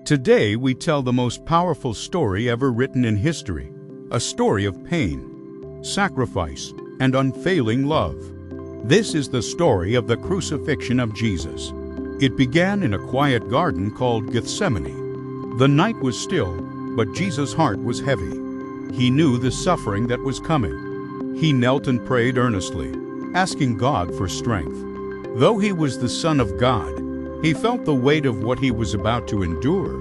Today we tell the most powerful story ever written in history, a story of pain, sacrifice, and unfailing love. This is the story of the crucifixion of Jesus. It began in a quiet garden called Gethsemane. The night was still, but Jesus' heart was heavy. He knew the suffering that was coming. He knelt and prayed earnestly, asking God for strength. Though he was the Son of God, he felt the weight of what he was about to endure.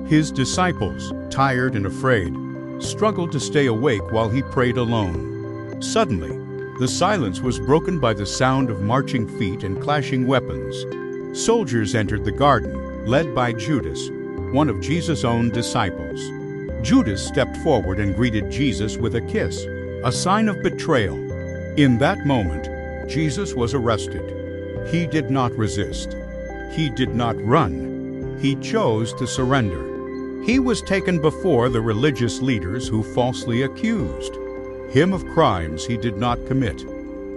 His disciples, tired and afraid, struggled to stay awake while he prayed alone. Suddenly, the silence was broken by the sound of marching feet and clashing weapons. Soldiers entered the garden, led by Judas, one of Jesus' own disciples. Judas stepped forward and greeted Jesus with a kiss, a sign of betrayal. In that moment, Jesus was arrested. He did not resist. He did not run. He chose to surrender. He was taken before the religious leaders who falsely accused him of crimes he did not commit.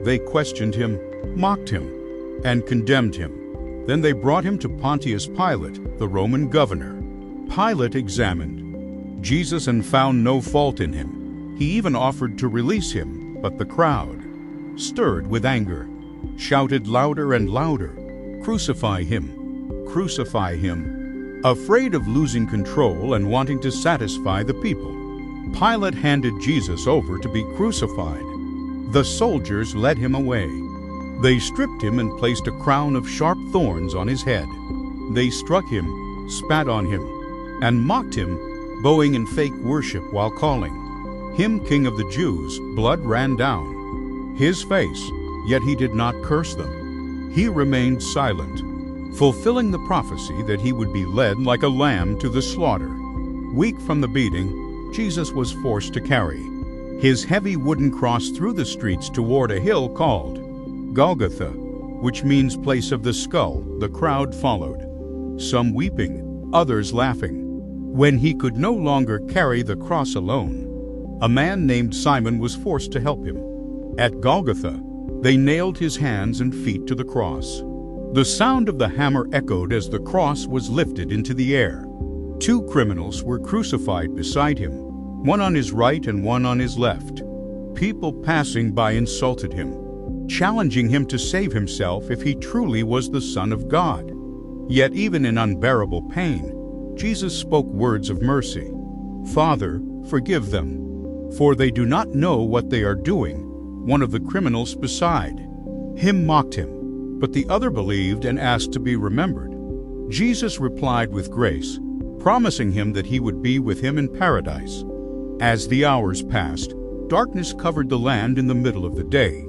They questioned him, mocked him, and condemned him. Then they brought him to Pontius Pilate, the Roman governor. Pilate examined Jesus and found no fault in him. He even offered to release him, but the crowd, stirred with anger, shouted louder and louder, "Crucify him! Crucify him!" Afraid of losing control and wanting to satisfy the people, Pilate handed Jesus over to be crucified. The soldiers led him away. They stripped him and placed a crown of sharp thorns on his head. They struck him, spat on him, and mocked him, bowing in fake worship while calling him King of the Jews. Blood ran down his face, yet he did not curse them. He remained silent, fulfilling the prophecy that he would be led like a lamb to the slaughter. Weak from the beating, Jesus was forced to carry his heavy wooden cross through the streets toward a hill called Golgotha, which means place of the skull. The crowd followed, some weeping, others laughing. When he could no longer carry the cross alone, a man named Simon was forced to help him. At Golgotha, they nailed his hands and feet to the cross. The sound of the hammer echoed as the cross was lifted into the air. Two criminals were crucified beside him, one on his right and one on his left. People passing by insulted him, challenging him to save himself if he truly was the Son of God. Yet even in unbearable pain, Jesus spoke words of mercy. "Father, forgive them, for they do not know what they are doing." One of the criminals beside him mocked him, but the other believed and asked to be remembered. Jesus replied with grace, promising him that he would be with him in paradise. As the hours passed, darkness covered the land in the middle of the day.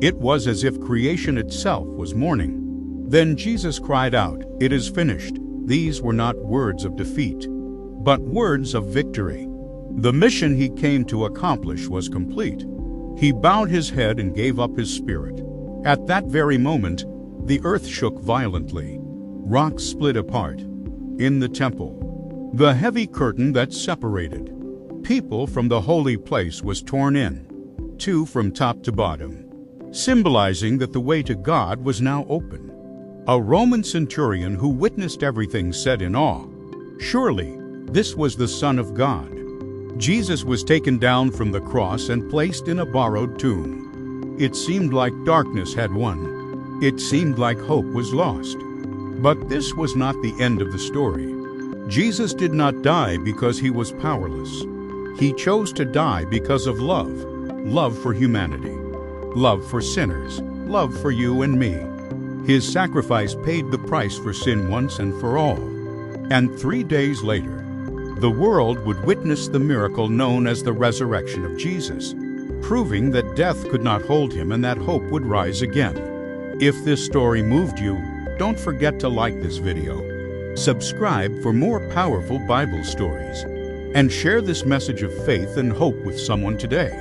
It was as if creation itself was mourning. Then Jesus cried out, "It is finished." These were not words of defeat, but words of victory. The mission he came to accomplish was complete. He bowed his head and gave up his spirit. At that very moment, the earth shook violently. Rocks split apart. In the temple, the heavy curtain that separated people from the holy place was torn in two from top to bottom, symbolizing that the way to God was now open. A Roman centurion who witnessed everything said in awe, "Surely this was the Son of God." Jesus was taken down from the cross and placed in a borrowed tomb. It seemed like darkness had won. It seemed like hope was lost. But this was not the end of the story. Jesus did not die because he was powerless. He chose to die because of love. Love for humanity. Love for sinners. Love for you and me. His sacrifice paid the price for sin once and for all. And 3 days later, the world would witness the miracle known as the resurrection of Jesus, proving that death could not hold him and that hope would rise again. If this story moved you, don't forget to like this video, subscribe for more powerful Bible stories, and share this message of faith and hope with someone today.